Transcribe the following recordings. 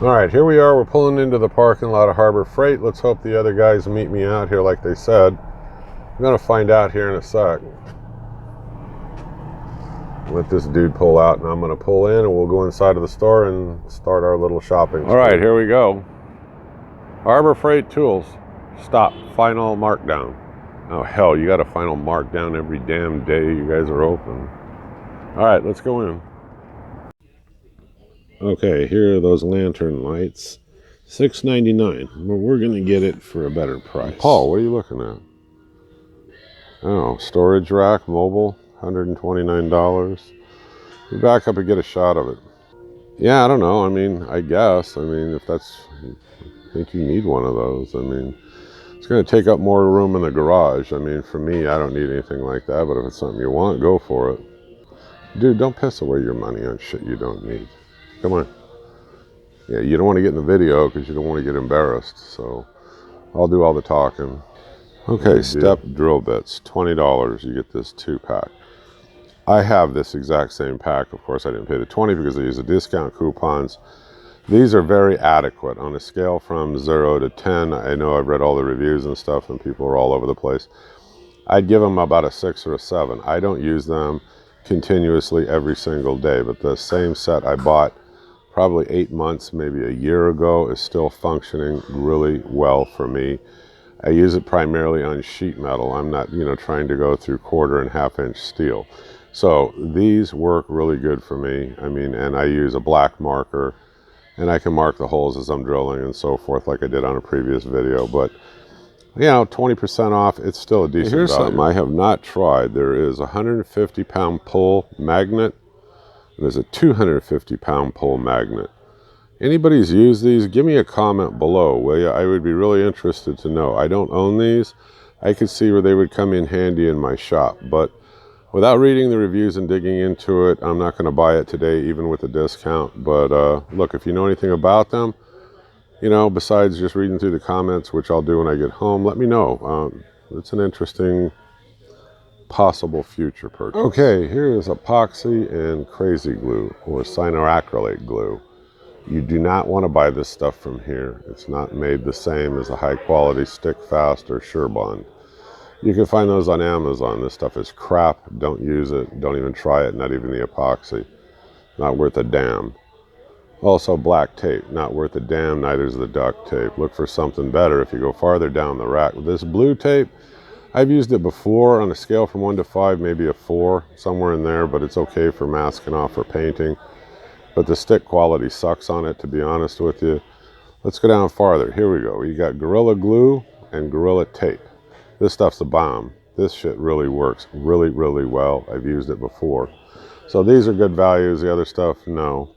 All right, here we are. We're pulling into the parking lot of Harbor Freight. Let's hope the other guys meet me out here like they said. I'm going to find out here in a sec. Let this dude pull out, and I'm going to pull in, and we'll go inside of the store and start our little shopping. All right, here we go. Harbor Freight Tools. Stop. Final markdown. Oh, hell, you got a final markdown every damn day you guys are open. All right, let's go in. Okay, here are those lantern lights. $6.99. Well, we're going to get it for a better price. Paul, what are you looking at? Oh, storage rack, mobile, $129. You back up and get a shot of it. Yeah, I don't know. I mean, I guess. I mean, if that's... I think you need one of those. I mean, it's going to take up more room in the garage. I mean, for me, I don't need anything like that. But if it's something you want, go for it. Dude, don't piss away your money on shit you don't need. Come on. Yeah, you don't want to get in the video because you don't want to get embarrassed. So I'll do all the talking. Okay, step drill bits, $20. You get this 2-pack. I have this exact same pack. Of course, I didn't pay the $20 because I use the discount coupons. These are very adequate on a scale from 0 to 10. I know I've read all the reviews and stuff, and people are all over the place. I'd give them about a 6 or a 7. I don't use them continuously every single day, but the same set I bought probably 8 months, maybe a year ago, is still functioning really well for me. I use it primarily on sheet metal. I'm not, trying to go through 1/4 and 1/2 inch steel. So these work really good for me. I mean, and I use a black marker, and I can mark the holes as I'm drilling and so forth, like I did on a previous video. But 20% off, it's still a decent value. Here's something I have not tried. There is a 150-pound pull magnet. There's a 250-pound pull magnet. Anybody's used these, give me a comment below, will you? I would be really interested to know. I don't own these. I could see where they would come in handy in my shop, but without reading the reviews and digging into it, I'm not going to buy it today, even with a discount. But look, if you know anything about them, besides just reading through the comments, which I'll do when I get home, let me know. It's an interesting possible future purchase. Okay, here is epoxy and crazy glue, or cyanoacrylate glue. You do not want to buy this stuff from here. It's not made the same as a high quality Stick Fast or Surebond. You can find those on Amazon. This stuff is crap. Don't use it. Don't even try it. Not even the epoxy. Not worth a damn. Also, black tape. Not worth a damn. Neither is the duct tape. Look for something better if you go farther down the rack. This blue tape, I've used it before on a scale from 1 to 5, maybe a 4, somewhere in there, but it's okay for masking off or painting. But the stick quality sucks on it, to be honest with you. Let's go down farther. Here we go. You got Gorilla Glue and Gorilla Tape. This stuff's a bomb. This shit really works really, really well. I've used it before. So these are good values. The other stuff, no.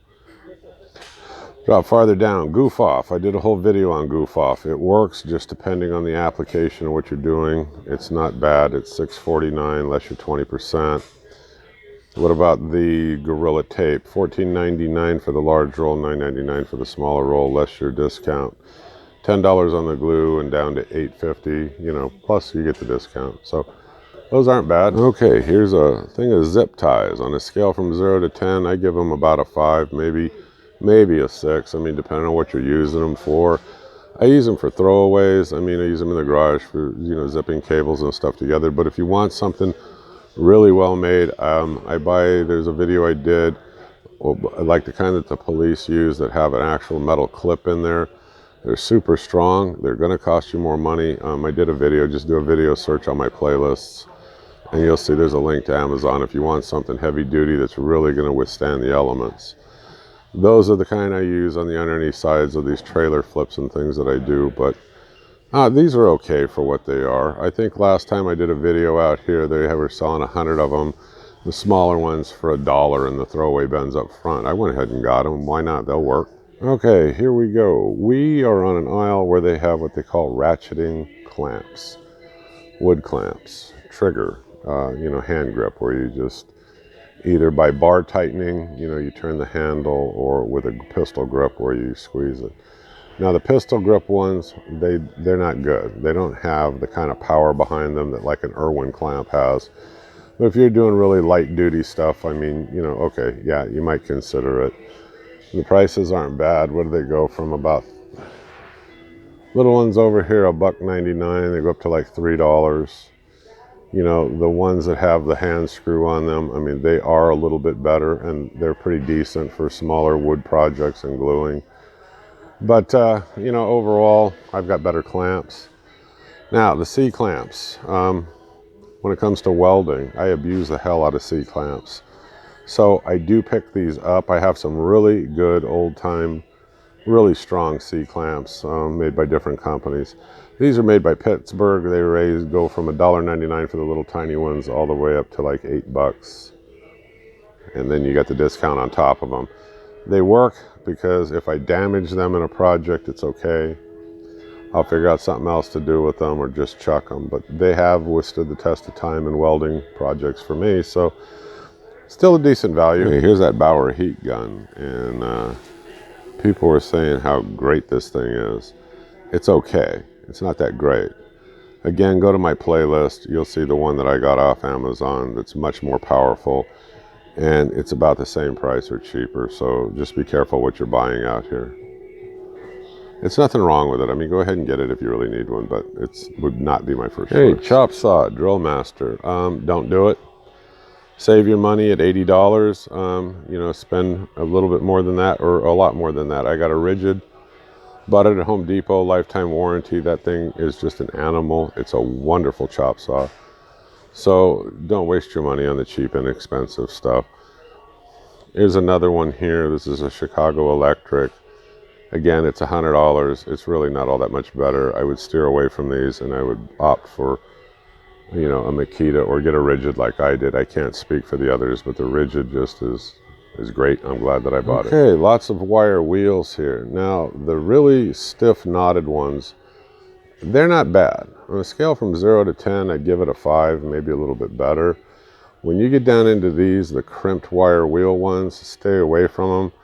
Drop farther down. Goof Off. I did a whole video on Goof Off. It works just depending on the application of what you're doing. It's not bad. It's $6.49 less your 20%. What about the Gorilla Tape? $14.99 for the large roll, $9.99 for the smaller roll, less your discount. $10 on the glue and down to $8.50, plus you get the discount. So those aren't bad. Okay, here's a thing of zip ties. On a scale from 0 to 10, I give them about a 5, maybe a 6. I mean, depending on what you're using them for. I use them for throwaways. I mean, I use them in the garage for, zipping cables and stuff together. But if you want something really well made, there's a video I did, like the kind that the police use that have an actual metal clip in there. They're super strong. They're going to cost you more money. I did a video, just do a video search on my playlists, and you'll see there's a link to Amazon if you want something heavy duty that's really going to withstand the elements. Those are the kind I use on the underneath sides of these trailer flips and things that I do, but these are okay for what they are. I think last time I did a video out here, they were selling 100 of them, the smaller ones for $1 and the throwaway bends up front. I went ahead and got them. Why not? They'll work. Okay, here we go. We are on an aisle where they have what they call ratcheting clamps, wood clamps, trigger, hand grip, where you just either by bar tightening, you turn the handle, or with a pistol grip where you squeeze it. Now the pistol grip ones, they're not good. They don't have the kind of power behind them that like an Irwin clamp has. But if you're doing really light duty stuff, I mean, okay, yeah, you might consider it. The prices aren't bad. What do they go from? About little ones over here, $1.99. They go up to like $3. You know, the ones that have the hand screw on them, I mean, they are a little bit better, and they're pretty decent for smaller wood projects and gluing. But, you know, overall, I've got better clamps. Now, the C-clamps. When it comes to welding, I abuse the hell out of C-clamps. So I do pick these up. I have some really good old-time, really strong C-clamps made by different companies. These are made by Pittsburgh. They go from $1.99 for the little tiny ones all the way up to like $8. And then you get the discount on top of them. They work because if I damage them in a project, it's okay. I'll figure out something else to do with them or just chuck them. But they have withstood the test of time in welding projects for me. So still a decent value. Okay, here's that Bauer heat gun. And people were saying how great this thing is. It's okay. It's not that great. Again, go to my playlist. You'll see the one that I got off Amazon that's much more powerful. And it's about the same price or cheaper. So just be careful what you're buying out here. It's nothing wrong with it. I mean, go ahead and get it if you really need one, but it would not be my first choice. Hey, chop saw, Drill Master. Don't do it. Save your money at $80. You know, spend a little bit more than that or a lot more than that. I got a rigid, bought it at Home Depot, lifetime warranty. That thing is just an animal. It's a wonderful chop saw. So don't waste your money on the cheap, inexpensive stuff. Here's another one here. This is a Chicago Electric. Again, it's $100. It's really not all that much better. I would steer away from these, and I would opt for, you know, a Makita or get a rigid like I did. I can't speak for the others, but the rigid just is great. I'm glad that I bought it. Okay, lots of wire wheels here. Now, the really stiff knotted ones, they're not bad. On a scale from 0 to 10, I'd give it a 5, maybe a little bit better. When you get down into these, the crimped wire wheel ones, stay away from them.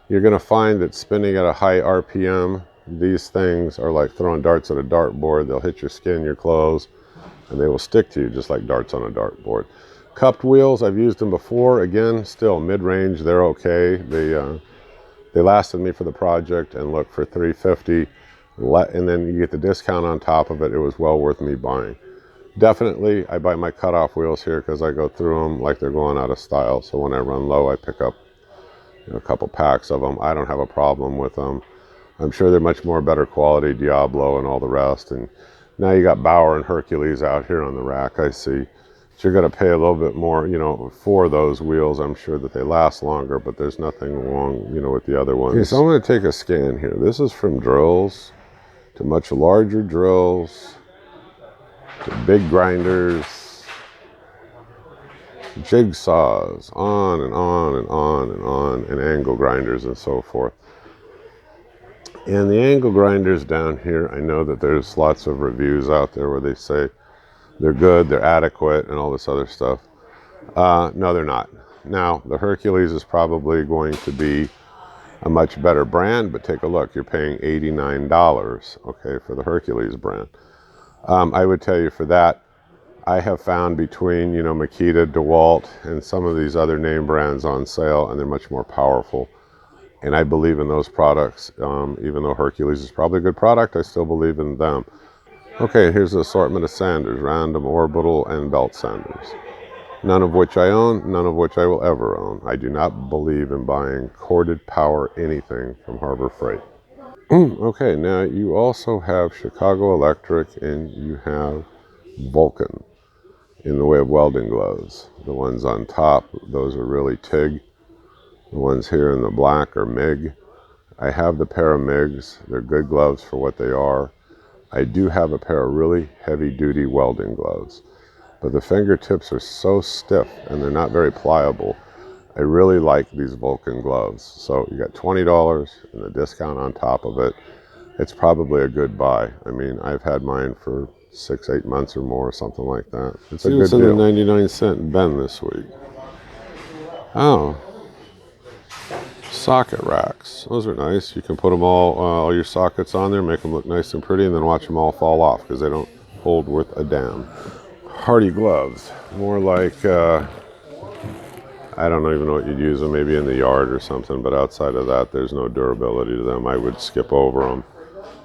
You're going to find that spinning at a high RPM, these things are like throwing darts at a dartboard. They'll hit your skin, your clothes, and they will stick to you just like darts on a dartboard. Cupped wheels, I've used them before. Again, still mid-range, they're okay. They lasted me for the project, and look, for $350, and then you get the discount on top of it. It was well worth me buying. Definitely, I buy my cutoff wheels here because I go through them like they're going out of style. So when I run low, I pick up a couple packs of them. I don't have a problem with them. I'm sure they're much more better quality, Diablo and all the rest. And now you got Bauer and Hercules out here on the rack, I see. So you're going to pay a little bit more, you know, for those wheels. I'm sure that they last longer, but there's nothing wrong, you know, with the other ones. Okay, so I'm going to take a scan here. This is from drills to much larger drills to big grinders, jigsaws, on and on and on and on, and angle grinders and so forth. And the angle grinders down here, I know that there's lots of reviews out there where they say they're good, they're adequate, and all this other stuff. No, they're not. Now, the Hercules is probably going to be a much better brand, but take a look. You're paying $89, okay, for the Hercules brand. I would tell you for that, I have found between, you know, Makita, DeWalt, and some of these other name brands on sale, and they're much more powerful. And I believe in those products. Even though Hercules is probably a good product, I still believe in them. Okay, here's the assortment of sanders, random, orbital, and belt sanders. None of which I own, none of which I will ever own. I do not believe in buying corded power anything from Harbor Freight. Okay, now you also have Chicago Electric, and you have Vulcan in the way of welding gloves. The ones on top, those are really TIG. The ones here in the black are MIG. I have the pair of MIGs. They're good gloves for what they are. I do have a pair of really heavy-duty welding gloves, but the fingertips are so stiff and they're not very pliable. I really like these Vulcan gloves. So you got $20 and the discount on top of it. It's probably a good buy. I mean, I've had mine for 6-8 months or more, something like that. It's a good deal. In the 99-cent bin this week. Oh, socket racks. Those are nice. You can put them all your sockets on there, make them look nice and pretty, and then watch them all fall off because they don't hold worth a damn. Hardy gloves, more like I don't even know what you'd use them, maybe in the yard or something, but outside of that, there's no durability to them. I would skip over them.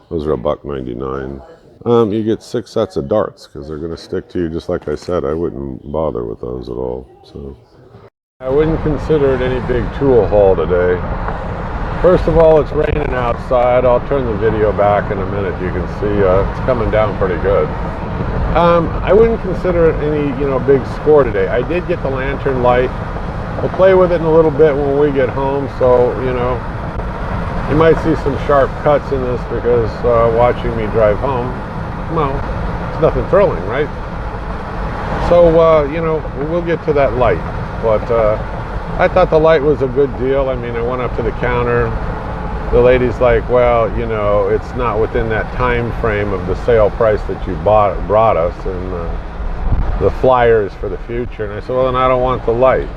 Those are $1.99. You get 6 sets of darts because they're going to stick to you, just like I said. I wouldn't bother with those at all. So I wouldn't consider it any big tool haul today. First of all, it's raining outside. I'll turn the video back in a minute. You can see it's coming down pretty good. I wouldn't consider it any, big score today. I did get the lantern light. We'll play with it in a little bit when we get home, so, you might see some sharp cuts in this because watching me drive home, well, it's nothing thrilling, right? So, we'll get to that light. But I thought the light was a good deal. I mean, I went up to the counter. The lady's like, well, it's not within that time frame of the sale price that you brought us and the flyers for the future. And I said, well, then I don't want the light.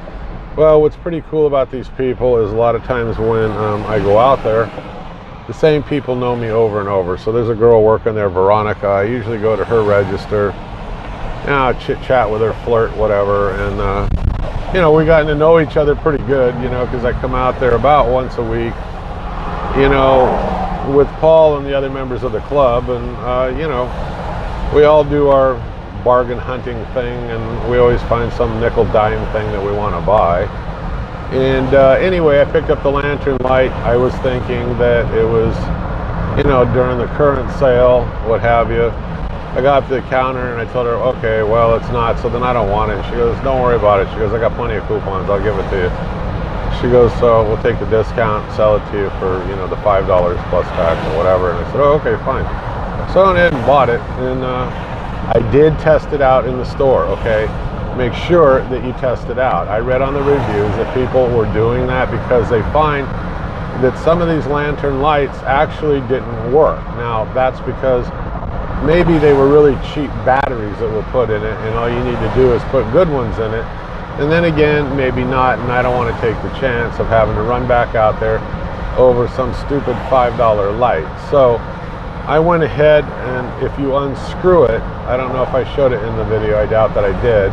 Well, what's pretty cool about these people is a lot of times when I go out there, the same people know me over and over. So there's a girl working there, Veronica. I usually go to her register, chit chat with her, flirt, whatever. And, we gotten to know each other pretty good, because I come out there about once a week, with Paul and the other members of the club. And, we all do our bargain hunting thing, and we always find some nickel dime thing that we want to buy. And anyway, I picked up the lantern light. I was thinking that it was, during the current sale, what have you. I got up to the counter and I told her, okay, well, it's not, so then I don't want it. She goes, don't worry about it. She goes, I got plenty of coupons, I'll give it to you. She goes, so we'll take the discount, sell it to you for, the $5 plus tax or whatever. And I said, oh, okay, fine. So I went ahead and bought it, and I did test it out in the store, okay? Make sure that you test it out. I read on the reviews that people were doing that because they find that some of these lantern lights actually didn't work. Now, that's because maybe they were really cheap batteries that were put in it, and all you need to do is put good ones in it. And then again, maybe not, and I don't want to take the chance of having to run back out there over some stupid $5 light. So I went ahead, and if you unscrew it, I don't know if I showed it in the video, I doubt that I did.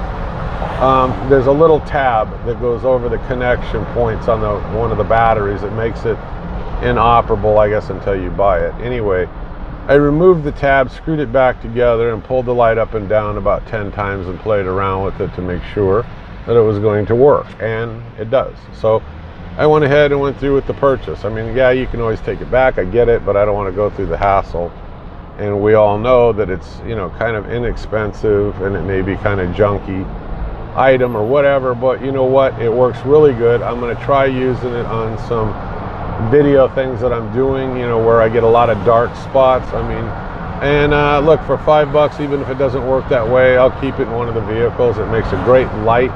There's a little tab that goes over the connection points on one of the batteries that makes it inoperable, I guess, until you buy it. Anyway, I removed the tab, screwed it back together, and pulled the light up and down about 10 times and played around with it to make sure that it was going to work, and it does. So I went ahead and went through with the purchase. I mean, yeah, you can always take it back, I get it, but I don't want to go through the hassle. And we all know that it's, kind of inexpensive, and it may be kind of junky item or whatever, but you know what? It works really good. I'm going to try using it on some video things that I'm doing, where I get a lot of dark spots. I mean, and look, for $5, even if it doesn't work that way, I'll keep it in one of the vehicles. It makes a great light,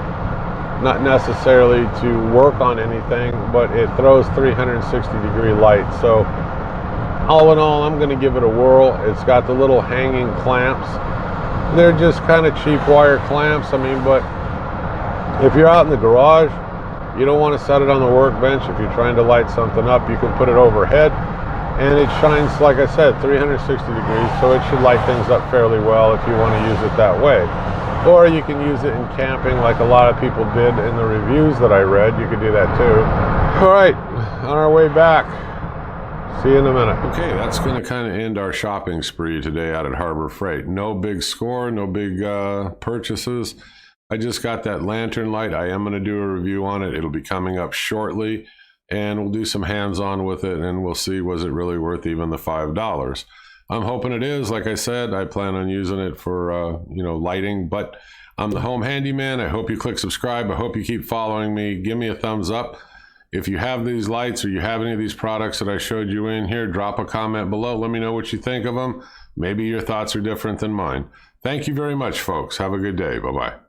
not necessarily to work on anything, but it throws 360-degree light. So all in all, I'm going to give it a whirl. It's got the little hanging clamps. They're just kind of cheap wire clamps. I mean, but if you're out in the garage, you don't want to set it on the workbench. If you're trying to light something up, you can put it overhead, and it shines, like I said, 360 degrees, so it should light things up fairly well if you want to use it that way. Or you can use it in camping like a lot of people did in the reviews that I read. You could do that too. All right, on our way back. See you in a minute. Okay, that's going to kind of end our shopping spree today out at Harbor Freight. No big score, no big purchases. I just got that lantern light. I am going to do a review on it. It'll be coming up shortly, and we'll do some hands-on with it, and we'll see, was it really worth even the $5? I'm hoping it is. Like I said, I plan on using it for, lighting, but I'm the home handyman. I hope you click subscribe. I hope you keep following me. Give me a thumbs up. If you have these lights or you have any of these products that I showed you in here, drop a comment below. Let me know what you think of them. Maybe your thoughts are different than mine. Thank you very much, folks. Have a good day. Bye-bye.